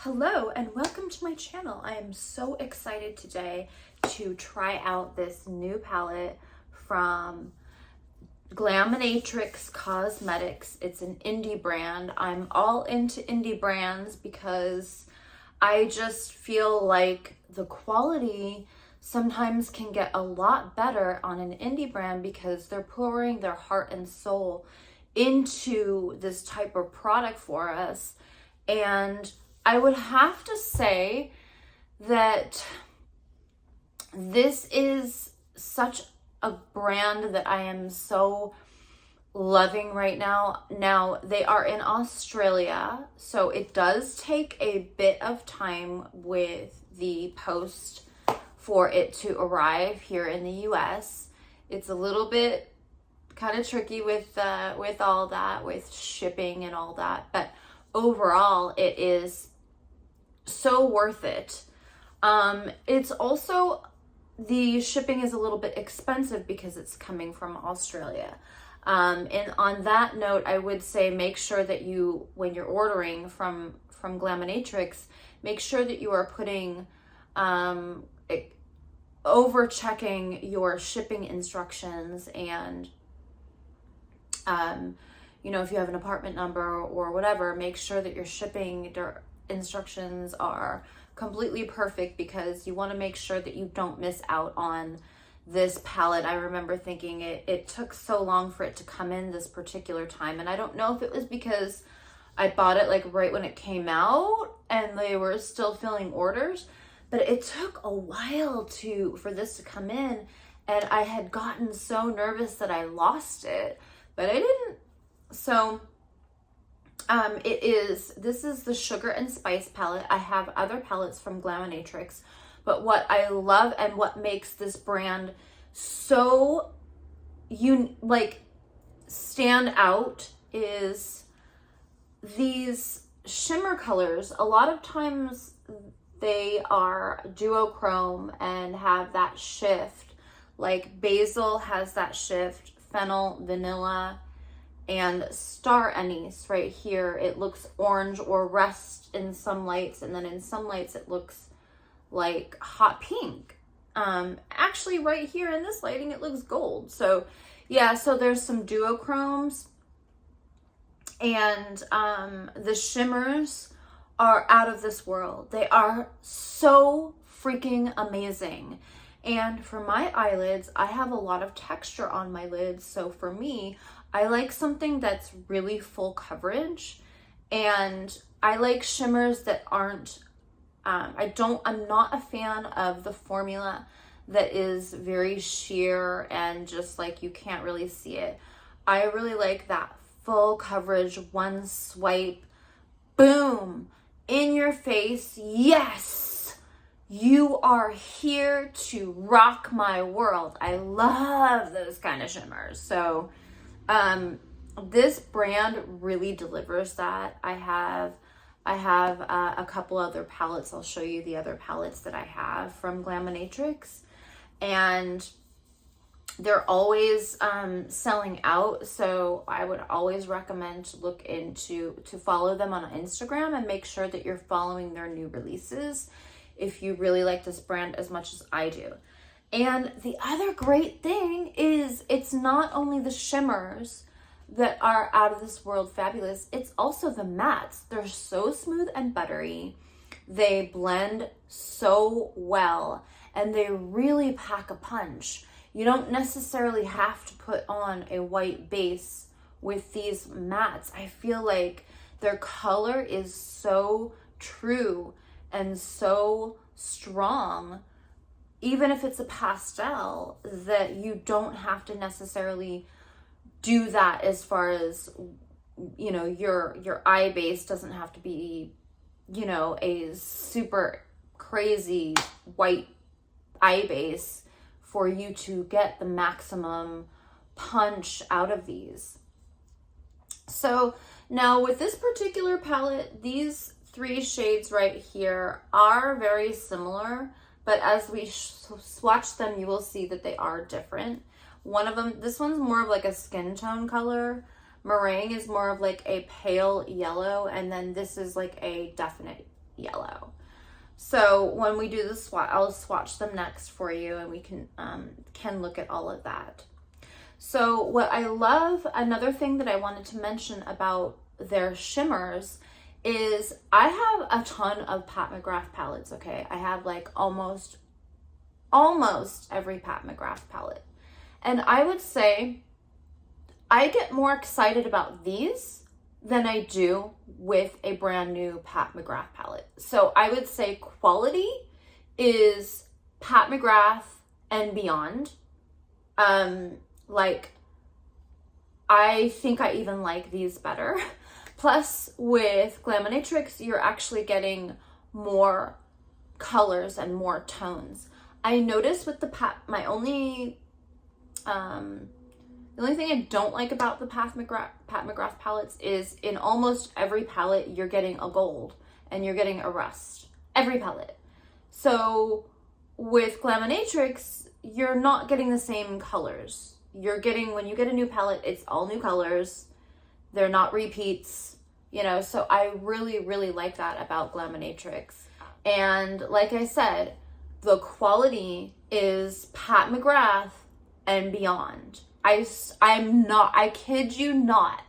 Hello and welcome to my channel. I am so excited today to try out this new palette from Glaminatrix Cosmetics. It's an indie brand. I'm all into indie brands because I just feel like the quality sometimes can get a lot better on an indie brand because they're pouring their heart and soul into this type of product for us. And I would have to say that this is such a brand that I am so loving right now. Now, they are in Australia, so it does take a bit of time with the post for it to arrive here in the US. It's a little bit kind of tricky with all that, with shipping and all that, but overall it is so worth it. It's also, the shipping is a little bit expensive because it's coming from Australia. And on that note, I would say make sure that you, when you're ordering from Glaminatrix, make sure that you are putting, over checking your shipping instructions and, you know, if you have an apartment number or whatever, make sure that your shipping instructions are completely perfect because you want to make sure that you don't miss out on this palette. I remember thinking it took so long for it to come in this particular time, and I don't know if it was because I bought it like right when it came out and they were still filling orders, but it took a while for this to come in, and I had gotten so nervous that I lost it, but I didn't. So this is the Sugar and Spice palette. I have other palettes from Glaminatrix, but what I love and what makes this brand so stand out is these shimmer colors. A lot of times they are duochrome and have that shift, like Basil has that shift, Fennel, Vanilla, and Star Anise right here. It looks orange or rust in some lights, and then in some lights it looks like hot pink. Actually right here in this lighting it looks gold. So yeah, so there's some duochromes, and the shimmers are out of this world. They are so freaking amazing. And for my eyelids, I have a lot of texture on my lids, so for me, I like something that's really full coverage, and I like shimmers that aren't, I'm not a fan of the formula that is very sheer and just like you can't really see it. I really like that full coverage, one swipe, boom, in your face. Yes, you are here to rock my world. I love those kind of shimmers. So this brand really delivers that. I have a couple other palettes. I'll show you the other palettes that I have from Glaminatrix, and they're always selling out. So I would always recommend to follow them on Instagram and make sure that you're following their new releases if you really like this brand as much as I do. And the other great thing is it's not only the shimmers that are out of this world fabulous, it's also the mattes. They're so smooth and buttery. They blend so well, and they really pack a punch. You don't necessarily have to put on a white base with these mattes. I feel like their color is so true and so strong, even if it's a pastel, that you don't have to necessarily do that as far as, you know, your eye base doesn't have to be, you know, a super crazy white eye base for you to get the maximum punch out of these. So now with this particular palette, these three shades right here are very similar, but as we swatch them, you will see that they are different. One of them, this one's more of like a skin tone color. Meringue is more of like a pale yellow, and then this is like a definite yellow. So when we do the swatch, I'll swatch them next for you, and we can look at all of that. So what I love, another thing that I wanted to mention about their shimmers is I have a ton of Pat McGrath palettes, okay? I have like almost every Pat McGrath palette. And I would say I get more excited about these than I do with a brand new Pat McGrath palette. So I would say quality is Pat McGrath and beyond. Like, I think I even like these better. Plus, with Glaminatrix, you're actually getting more colors and more tones. I noticed with the the only thing I don't like about the Pat McGrath palettes is in almost every palette, you're getting a gold and you're getting a rust. Every palette. So with Glaminatrix, you're not getting the same colors. You're getting, when you get a new palette, it's all new colors. They're not repeats, you know, so I really, really like that about Glaminatrix. And like I said, the quality is Pat McGrath and beyond. I kid you not.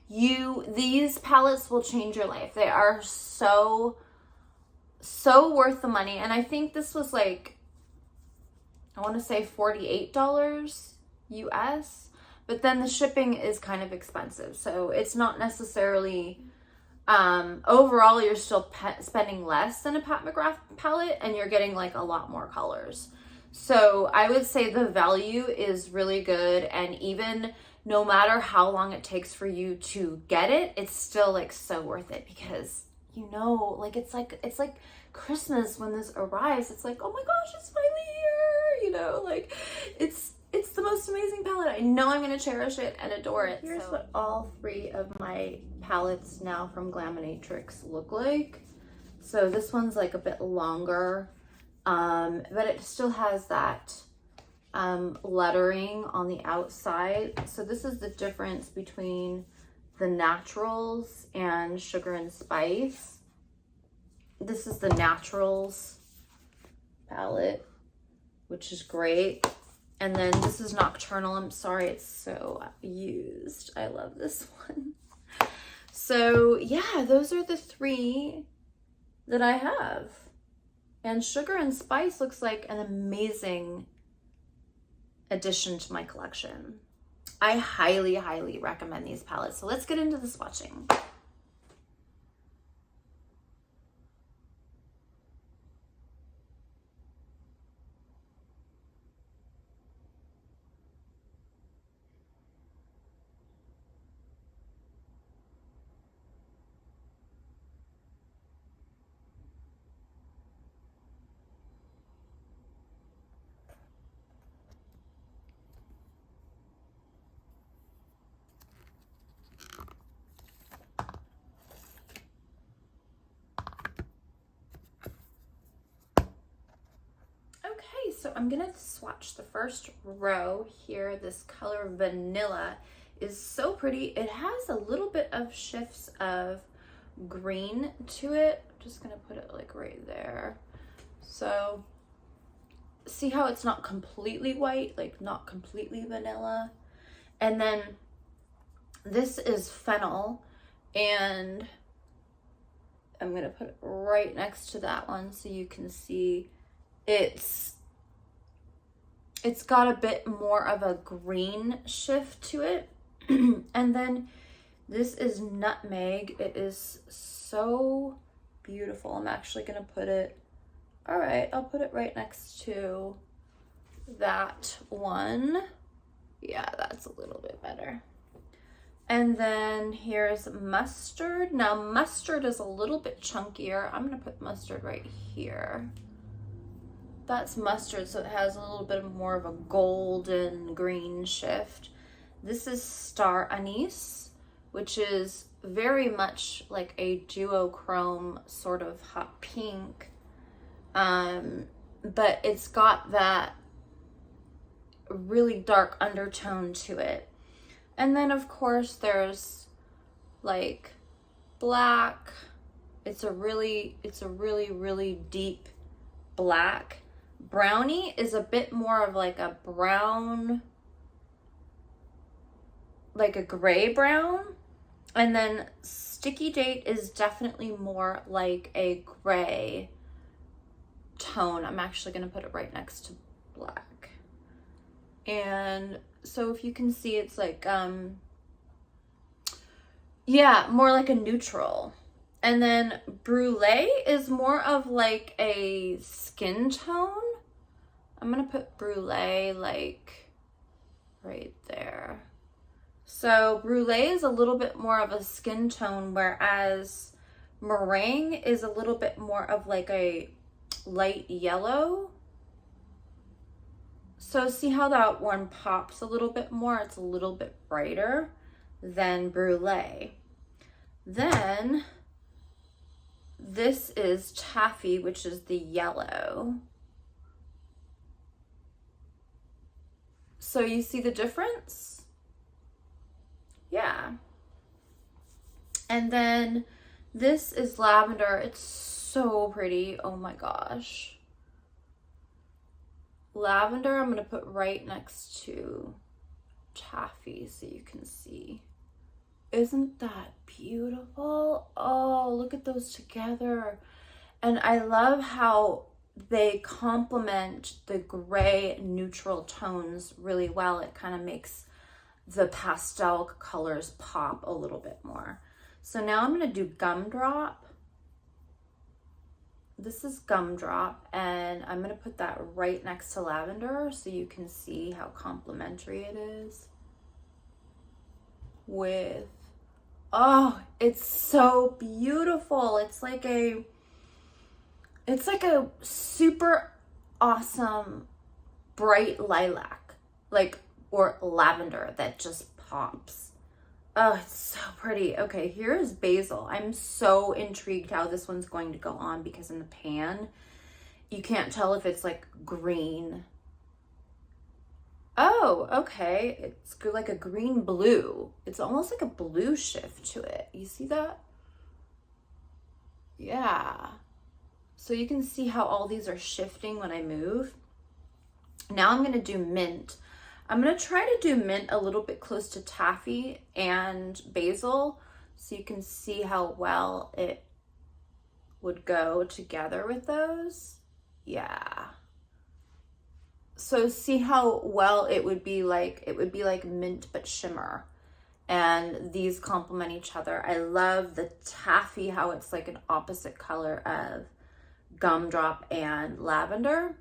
These palettes will change your life. They are so worth the money. And I think this was like, I want to say $48 US, but then the shipping is kind of expensive. So it's not necessarily, overall, you're still spending less than a Pat McGrath palette, and you're getting like a lot more colors. So I would say the value is really good, and even no matter how long it takes for you to get it, it's still like so worth it, because you know, like it's like Christmas when this arrives. It's like, oh my gosh, it's finally here, you know, like it's the most amazing palette. I know I'm going to cherish it and adore it. Here's what all three of my palettes now from Glaminatrix look like. So this one's like a bit longer, but it still has that lettering on the outside. So this is the difference between the Naturals and Sugar and Spice. This is the Naturals palette, which is great. And then this is Nocturnal. I'm sorry it's so used. I love this one. So yeah, those are the three that I have. And Sugar and Spice looks like an amazing addition to my collection. I highly, highly recommend these palettes. So let's get into the swatching. So I'm gonna swatch the first row here. This color Vanilla is so pretty. It has a little bit of shifts of green to it. I'm just gonna put it like right there. So see how it's not completely white, like not completely vanilla. And then this is Fennel, and I'm gonna put it right next to that one so you can see it's got a bit more of a green shift to it. And then this is Nutmeg. It is so beautiful. I'm actually gonna put it, all right, I'll put it right next to that one. Yeah, that's a little bit better. And then here's Mustard. Now Mustard is a little bit chunkier. I'm gonna put Mustard right here. That's Mustard, so it has a little bit more of a golden green shift. This is Star Anise, which is very much like a duochrome sort of hot pink. But it's got that really dark undertone to it. And then of course there's like black It's a really, really deep black. Brownie is a bit more of like a brown, like a gray brown. And then Sticky Date is definitely more like a gray tone. I'm actually going to put it right next to black. And so if you can see, it's like, yeah, more like a neutral. And then Brulee is more of like a skin tone. I'm going to put Brulee like right there. So Brulee is a little bit more of a skin tone, whereas Meringue is a little bit more of like a light yellow. So see how that one pops a little bit more? It's a little bit brighter than Brulee. Then this is Taffy, which is the yellow. So you see the difference? Yeah. And then this is Lavender. It's so pretty. Oh my gosh. Lavender, I'm going to put right next to Taffy so you can see. Isn't that beautiful? Oh, look at those together. And I love how they complement the gray neutral tones really well. It kind of makes the pastel colors pop a little bit more. So now I'm going to do Gumdrop. This is Gumdrop, and I'm going to put that right next to Lavender so you can see how complementary it is with, oh, it's so beautiful. It's like a super awesome bright lilac, like, or lavender that just pops. Oh, it's so pretty. Okay, here's Basil. I'm so intrigued how this one's going to go on because in the pan, you can't tell if it's like green. Oh, okay. It's like a green blue. It's almost like a blue shift to it. You see that? Yeah. So you can see how all these are shifting when I move. Now I'm going to do Mint. I'm going to try to do Mint a little bit close to Taffy and Basil so you can see how well it would go together with those. Yeah. So see how well it would be like Mint but shimmer. And these complement each other. I love the Taffy, how it's like an opposite color of Gumdrop and Lavender.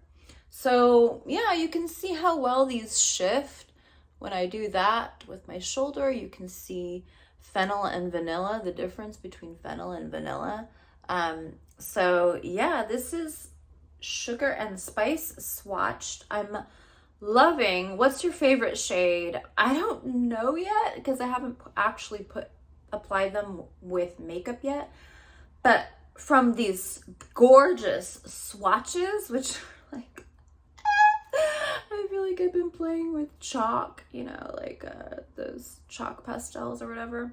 So yeah, you can see how well these shift. When I do that with my shoulder, you can see fennel and vanilla, the difference between fennel and vanilla. So yeah, this is Sugar and Spice swatched. I'm loving. What's your favorite shade? I don't know yet because I haven't actually applied them with makeup yet. But from these gorgeous swatches, which like I feel like I've been playing with chalk, you know, like those chalk pastels or whatever.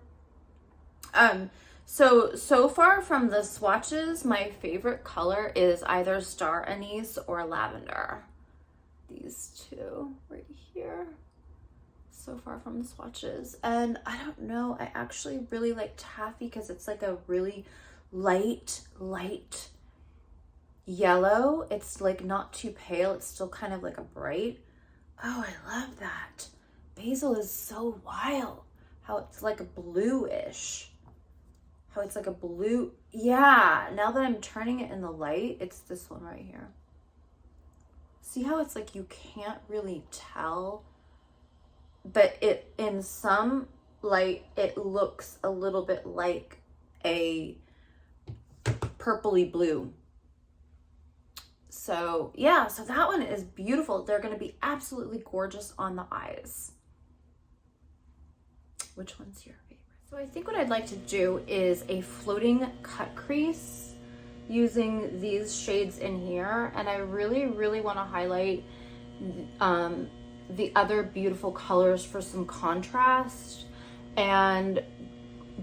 So far from the swatches, my favorite color is either Star Anise or Lavender. These two right here. So far from the swatches. And I don't know, I actually really like Taffy because it's like a really light yellow. It's like not too pale. It's still kind of like a bright. Oh, I love that. Basil is so wild. How it's like a bluish. How it's like a blue. Yeah, now that I'm turning it in the light, it's this one right here. See how it's like you can't really tell, but it in some light it looks a little bit like a purpley blue. So yeah, so that one is beautiful. They're going to be absolutely gorgeous on the eyes. Which one's your favorite? So I think what I'd like to do is a floating cut crease using these shades in here. And I really want to highlight the other beautiful colors for some contrast. And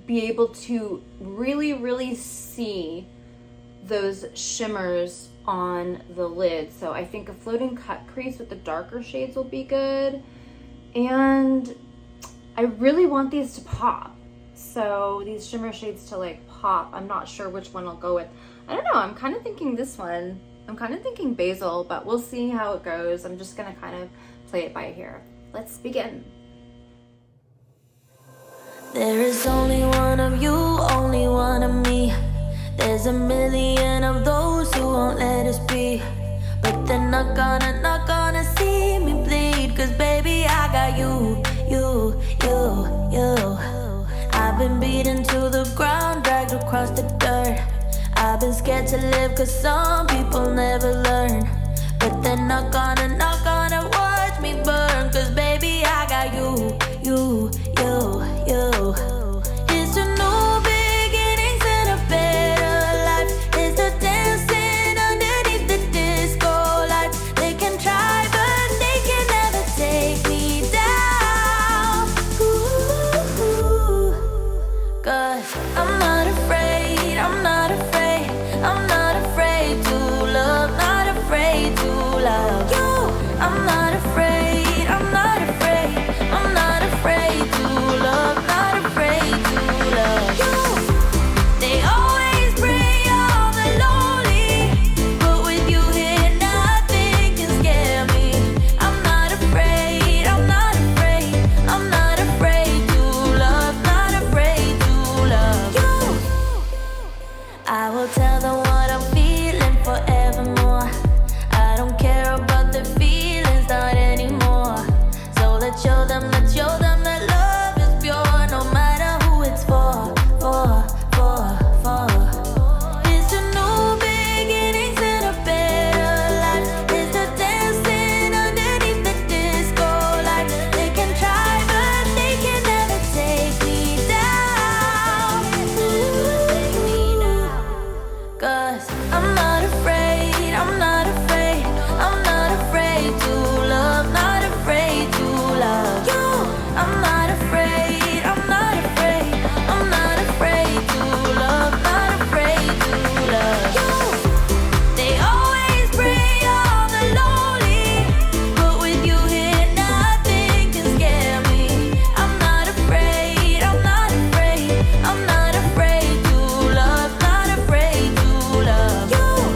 be able to really see those shimmers on the lid. So I think a floating cut crease with the darker shades will be good. And I really want these to pop. So these shimmer shades to like pop. I'm not sure which one I'll go with. I don't know, I'm kind of thinking this one. I'm kind of thinking basil, but we'll see how it goes. I'm just gonna kind of play it by ear. Let's begin. There is only one of you, only one of me. There's a million of those who won't let us be. But they're not gonna see me bleed. Cause baby, I got you. I've been beaten to the ground, dragged across the dirt. I've been scared to live cause some people never learn. But they're not gonna watch me burn. Cause baby, I got you. It's a new beginnings and a better life. It's the dancing underneath the disco lights. They can try but they can never take me down. Ooh, cause I'm not afraid, I'm not afraid, I'm not afraid to love, not afraid to love you. I'm not afraid, I'm not afraid, I'm not afraid to love, not afraid to love you. They always bring all the lonely, but with you here nothing can scare me. I'm not afraid, I'm not afraid, I'm not afraid to love, not afraid to love you. I will tell them what I'm feeling forevermore. I don't care about the feelings, not anymore. So let's show them that love is pure, no matter who it's for. It's a new beginnings and a better life. It's the dancing underneath the disco lights. They can try but they can never take me down. Cause I'm not afraid, I'm not afraid, I'm not afraid to love, not afraid to love you. I'm not afraid, I'm not afraid, I'm not afraid to love, not afraid to love you. They always bring all the lonely, but with you here nothing can scare me. I'm not afraid, I'm not afraid, I'm not afraid to love, not afraid to love you.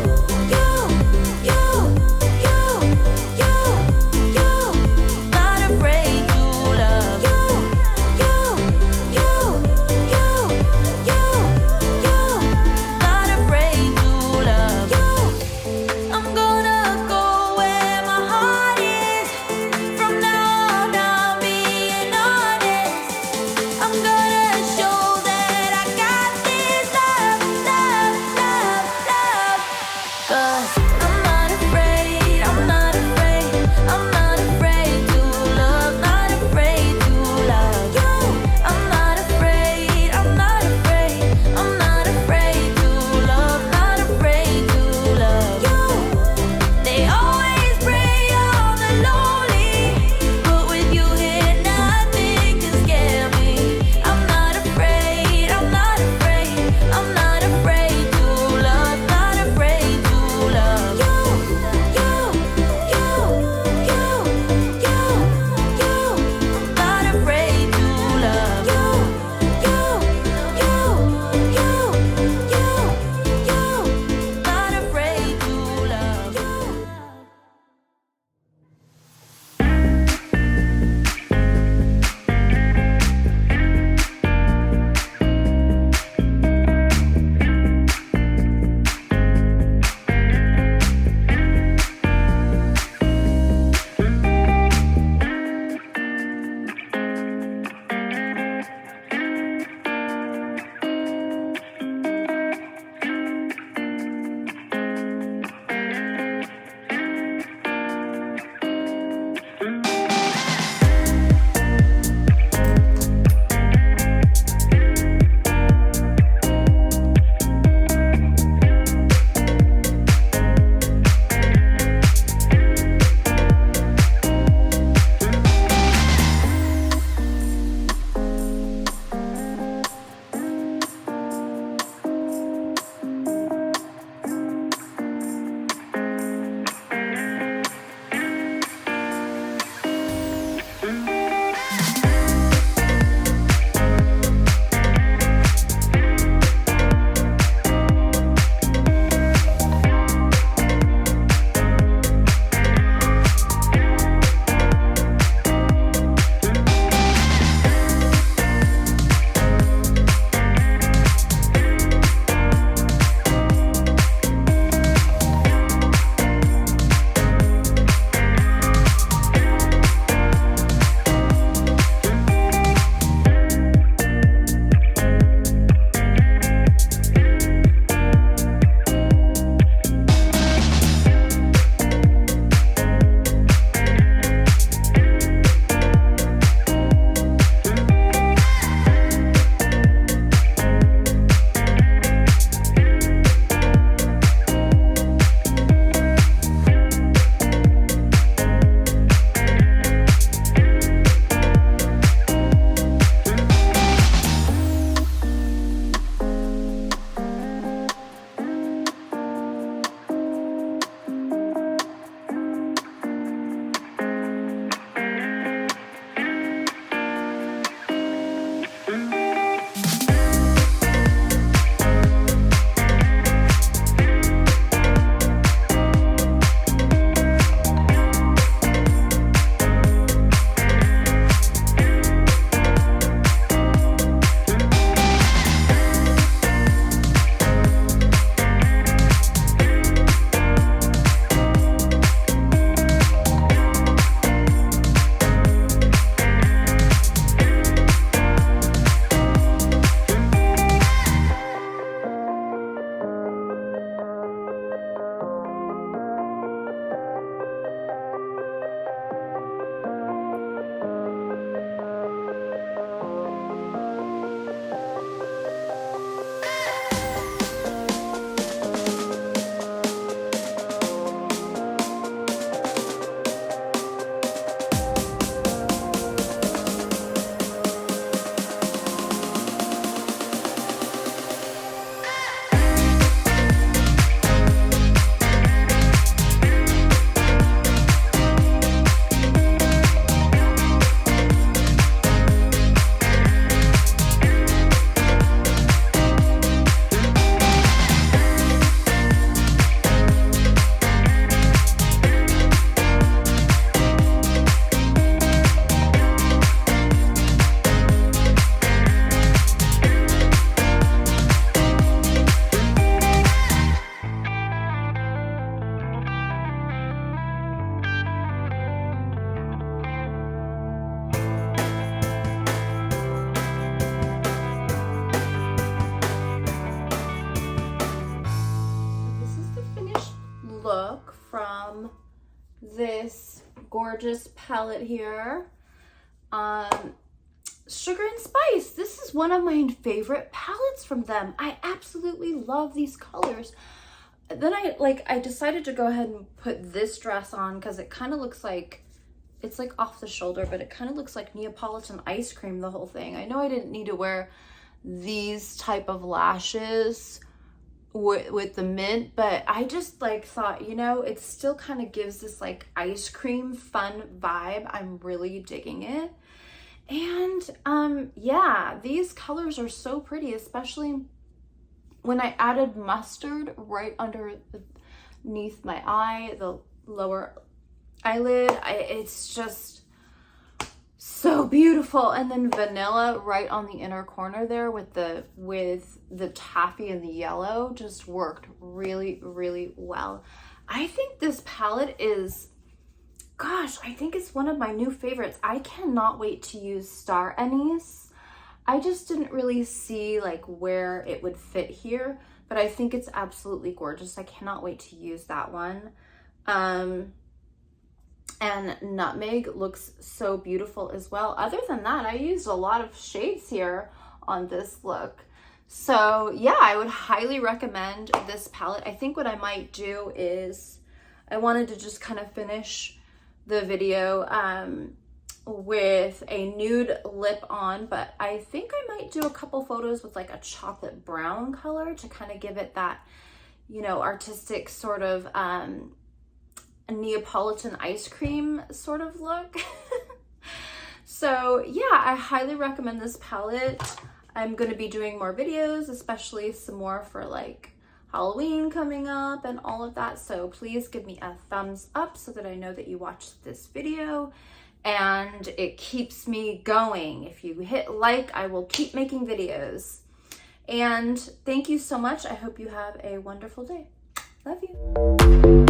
this gorgeous palette here. Sugar and Spice. This is one of my favorite palettes from them. I absolutely love these colors. Then I decided to go ahead and put this dress on because it kind of looks like, it's like off the shoulder, but it kind of looks like Neapolitan ice cream, the whole thing. I know I didn't need to wear these type of lashes with the mint, but I just like thought, you know, it still kind of gives this like ice cream fun vibe. I'm really digging it. And yeah, these colors are so pretty, especially when I added mustard right underneath my eye, the lower eyelid. It's just so beautiful. And then vanilla right on the inner corner there with the taffy and the yellow just worked really, really well. I think this palette is, gosh, I think it's one of my new favorites. I cannot wait to use Star Anise. I just didn't really see like where it would fit here, but I think it's absolutely gorgeous. I cannot wait to use that one. And Nutmeg looks so beautiful as well. Other than that, I used a lot of shades here on this look. So yeah, I would highly recommend this palette. I think what I might do is, I wanted to just kind of finish the video with a nude lip on, but I think I might do a couple photos with like a chocolate brown color to kind of give it that, you know, artistic sort of a Neapolitan ice cream sort of look. So yeah, I highly recommend this palette. I'm going to be doing more videos, especially some more for like Halloween coming up and all of that. So please give me a thumbs up so that I know that you watched this video and it keeps me going. If you hit like, I will keep making videos. And thank you so much. I hope you have a wonderful day. Love you.